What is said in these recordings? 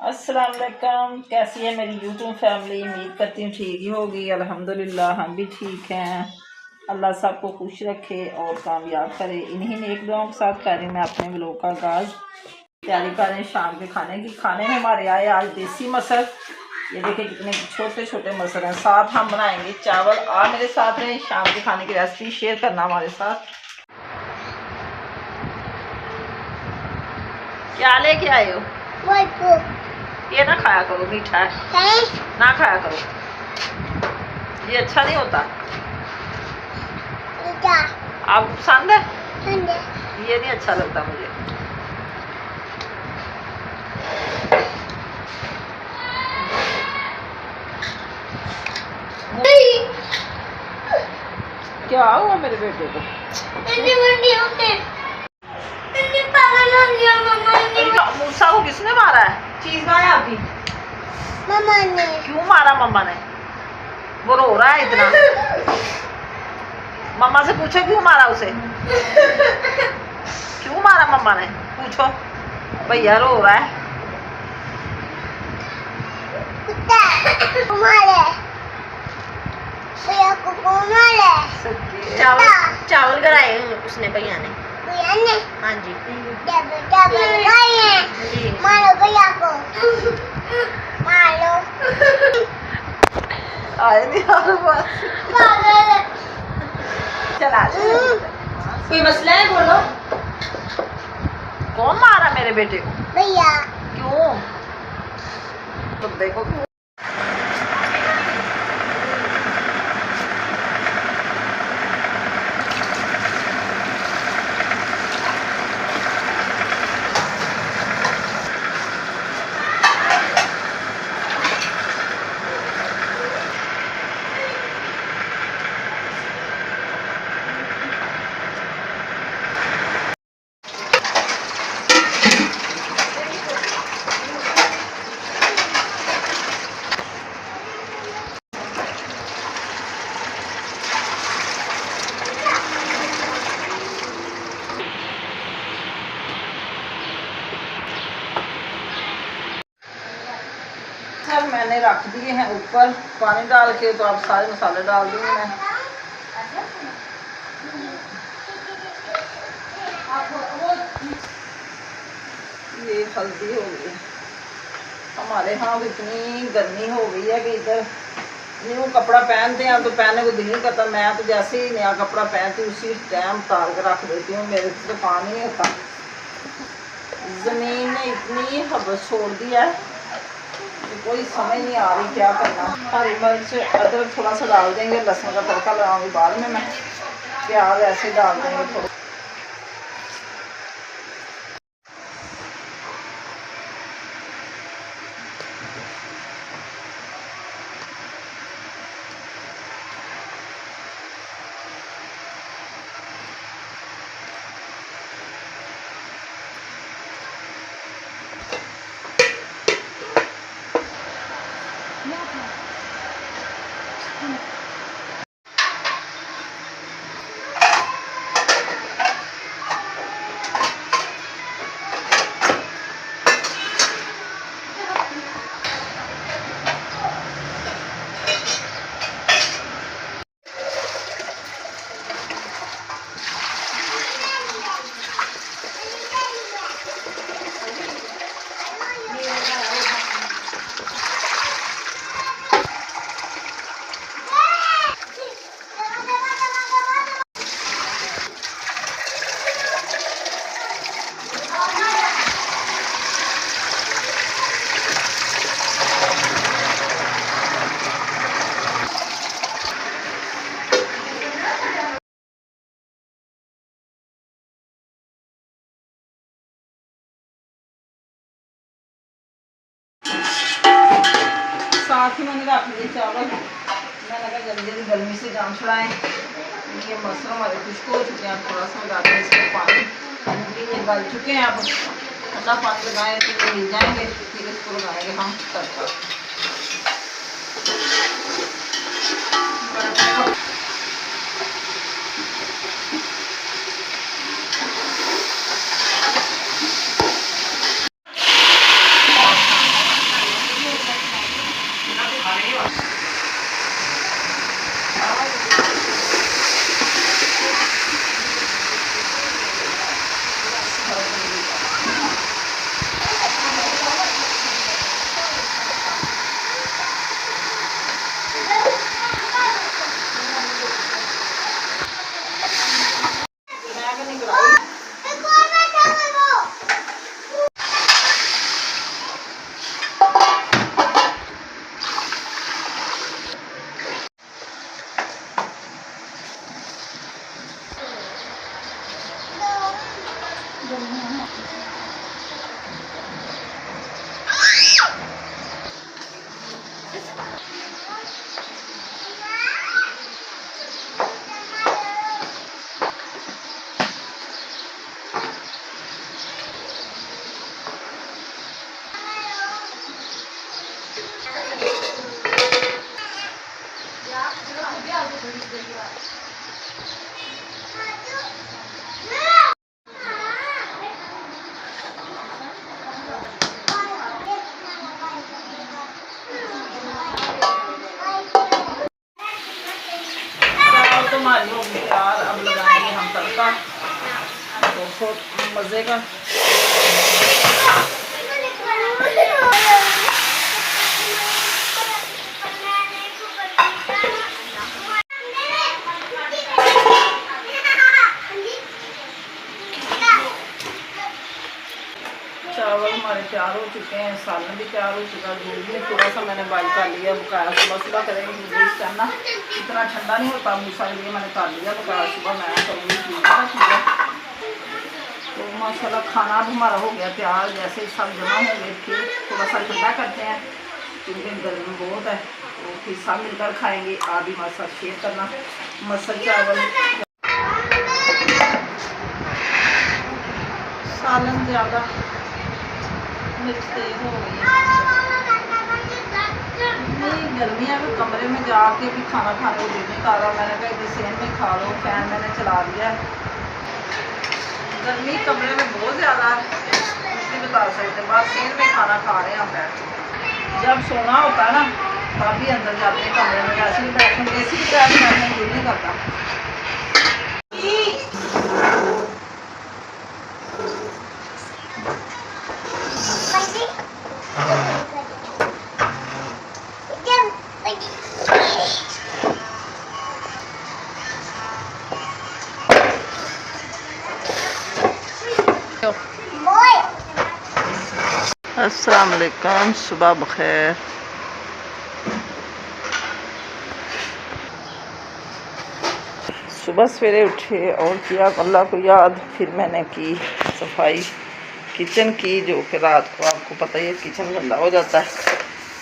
अस्सलाम वालेकुम। कैसी है मेरी यूट्यूब फैमिली? उम्मीद करती हूँ ठीक ही होगी। अल्हम्दुलिल्लाह हम भी ठीक हैं। अल्लाह सबको खुश रखे और कामयाब करे। इन्हीं नेक दुआओं के साथ कर रही मैं अपने व्लॉग का आगाज़। तैयारी कर रहे हैं शाम के खाने की। खाने में हमारे आए आज देसी मसर। ये देखिए कितने छोटे छोटे मसर हैं। साथ हम बनाएंगे चावल। और मेरे साथ रहे शाम के खाने की रेसिपी शेयर करना हमारे साथ। क्या लेके आए हो? ये ना खाया करो, मीठा है ना खाया करो, ये अच्छा नहीं होता। आप पसंद है? ये नहीं अच्छा लगता मुझे। क्या हुआ मेरे बेटे को? मूसा को किसने मारा है? चीज मारा अभी मम्मा ने। क्यों मारा मम्मा ने? वो रो रहा है इतना। मम्मा से पूछो क्यों मारा उसे? क्यों मारा मम्मा ने? पूछो। भैया रो रहा है। भैया को कौन मारे? चावल कराए उसने भैया ने। भैया ने? हाँ जी जी। मारो भैया को, मारो। आए नहीं यार बस। चला कोई मसला है बोलो। कौन मारा मेरे बेटे को? भैया। क्यों? तुम देखो क्यों। सर मैंने रख दिए हैं ऊपर पानी डाल के। तो आप सारे मसाले डाल दूंगी मैं। ये हल्दी हो गई। हमारे यहाँ इतनी गर्मी हो गई है कि इधर न्यू कपड़ा पहनते हैं तो पहनने को दिल नहीं करता। मैं तो जैसे ही नया कपड़ा पहनती हूँ उसी टाइम उतार कर रख देती हूँ। मेरे से तो काम नहीं होता। ज़मीन ने इतनी हवस छोड़ दिया है कि कोई समझ नहीं आ रही क्या करना। हरी मिर्च अदरक थोड़ा सा डाल देंगे। लहसुन का तड़का लगाऊंगी बाद में मैं। प्याज ऐसे डाल देंगे थोड़ा। साथ ही मैंने रख दिए चावल। मैंने लगा जल्दी जल्दी गर्मी से जान छुड़ाएँ। ये मसर हमारे खुश्क हो चुके हैं। थोड़ा सा डालते हैं इसमें पानी। ये गल चुके हैं। अब ठंडा पानी लगाए तो ये मिल जाएंगे। फिर इसको लगाएंगे हम तड़का। चावल तो हमारी हो गई तैयार, अब लगाएंगे हम तड़का। तो बहुत मज़े का चावल हमारे तैयार हो चुके हैं, सालन भी तैयार हो चुका है, दूध भी थोड़ा सा मैंने बॉइल कर लिया, बकाया सुबह सुबह करेंगे दूध इस टाइम ना इतना ठंडा नहीं होता, मूसा लिए मैंने कर लिया, बकाया सुबह मैं करूँगी चीज़। तो माशाल्लाह खाना भी हमारा हो गया तैयार, जैसे ही सब जमा हो गए फिर थोड़ा सा ठंडा करते हैं क्योंकि गर्मी बहुत है, तो फिर सब मिलकर खाएँगे। आप भी हमारे साथ शेयर करना। मसल चावल सालन ज़्यादा मिर्च तेज हो गई है, नहीं गर्मी है, तो कमरे में जाके भी खाना खाने को दिल नहीं कर रहा। मैंने कहा इधर सेन में खा लो, फैन मैंने चला दिया है, गर्मी कमरे में बहुत ज़्यादा है, कुछ नहीं बता सकते। बस सेन में खाना खा रहे हैं हम बैठ के। जब सोना होता है ना तब भी अंदर जाते हैं कमरे में, वैसे भी बैठने ऐसी भी बैठ बैठने दिल नहीं करता। अस्सलाम वालेकुम, सुबह बखैर। सुबह सवेरे उठे और किया अल्लाह को याद, फिर मैंने की सफाई किचन की, जो कि रात को आपको पता ही है किचन गंदा हो जाता है।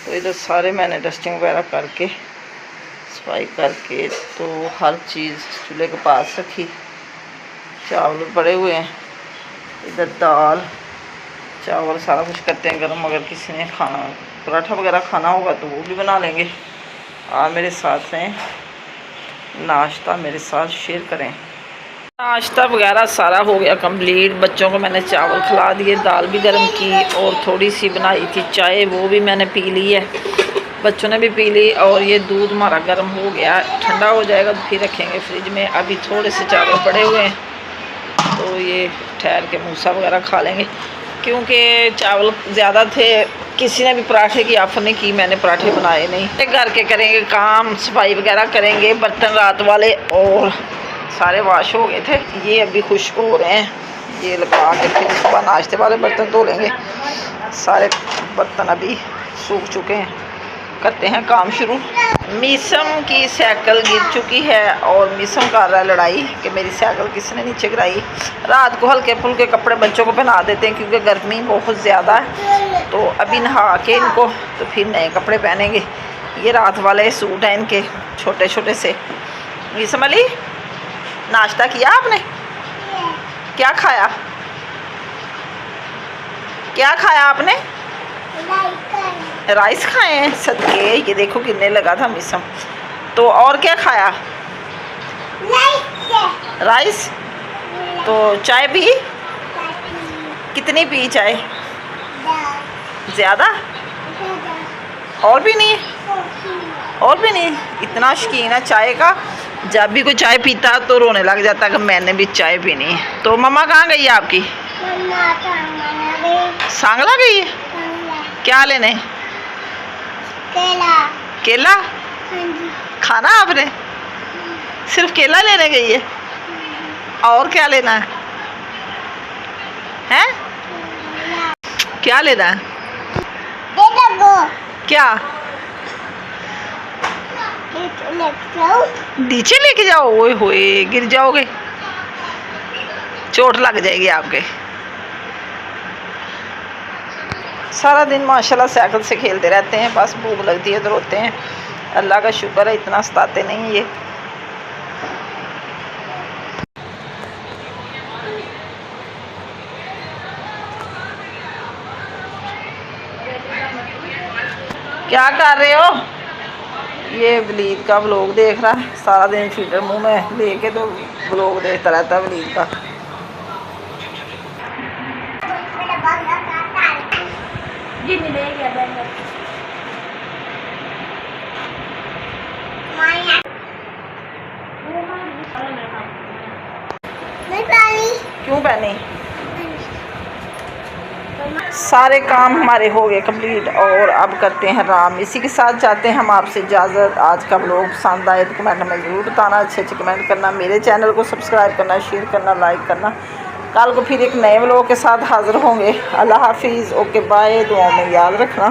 तो इधर सारे मैंने डस्टिंग वगैरह करके सफाई करके तो हर चीज़ चूल्हे के पास रखी। चावल पड़े हुए हैं, इधर दाल चावल सारा कुछ करते हैं गर्म। अगर किसी ने खाना पराठा वगैरह खाना होगा तो वो भी बना लेंगे। आप मेरे साथ हैं, नाश्ता मेरे साथ शेयर करें। नाश्ता वगैरह सारा हो गया कंप्लीट। बच्चों को मैंने चावल खिला दिए, दाल भी गर्म की और थोड़ी सी बनाई थी चाय, वो भी मैंने पी ली है, बच्चों ने भी पी ली। और ये दूध हमारा गर्म हो गया, ठंडा हो जाएगा तो फिर रखेंगे फ्रिज में। अभी थोड़े से चावल पड़े हुए हैं तो ये ठहर के मूसा वगैरह खा लेंगे, क्योंकि चावल ज़्यादा थे। किसी ने भी पराठे की ऑफर नहीं की, मैंने पराठे बनाए नहीं। घर के करेंगे काम, सफाई वगैरह करेंगे, बर्तन रात वाले और सारे वाश हो गए थे, ये अभी खुश्क हो रहे हैं। ये लगा के फिर सुबह नाश्ते वाले बर्तन धो लेंगे। सारे बर्तन अभी सूख चुके हैं, करते हैं काम शुरू। मीसम की साइकिल गिर चुकी है और मीसम कर रहा है लड़ाई कि मेरी साइकिल किसने नीचे गिराई। रात को हल्के फुल्के कपड़े बच्चों को पहना देते हैं क्योंकि गर्मी बहुत ज़्यादा है। तो अभी नहा के इनको तो फिर नए कपड़े पहनेंगे। ये रात वाले सूट हैं इनके छोटे छोटे से। मीसम अली, नाश्ता किया आपने? क्या खाया? क्या खाया आपने? राइस खाए हैं सदके। ये देखो कितने लगा था मिसम। तो और क्या खाया? राइस। तो चाय पी? कितनी पी चाय? ज़्यादा? और भी नहीं? और भी नहीं? इतना शौकीन है चाय का, जब भी कोई चाय पीता तो रोने लग जाता कि मैंने भी चाय पीनी है। तो मम्मा कहाँ गई है आपकी? सांगला गई है? क्या लेने? केला। केला खाना आपने? सिर्फ केला लेने गई है? और क्या लेना है? हैं? क्या लेना है? क्या? नीचे लेके जाओ? ओए होए, गिर जाओगे, चोट लग जाएगी आपके। सारा दिन माशाल्लाह साइकिल से खेलते रहते हैं, बस भूख लगती है तो रोते हैं। अल्लाह का शुक्र है इतना सताते नहीं ये। क्या कर रहे हो? ये वलीद का व्लॉग देख रहा है, सारा दिन फीडर मुंह में लेके तो व्लॉग देखता रहता है वलीद का। क्यों पहनी? सारे काम हमारे हो गए कंप्लीट और अब करते हैं आराम। इसी के साथ चाहते हैं हम आपसे इजाज़त। आज का व्लॉग पसंद आए तो कमेंट में ज़रूर बताना, अच्छे अच्छे कमेंट करना, मेरे चैनल को सब्सक्राइब करना, शेयर करना, लाइक करना। कल को फिर एक नए व्लॉग के साथ हाज़िर होंगे। अल्लाह हाफिज़। Okay bye. दुआ में याद रखना।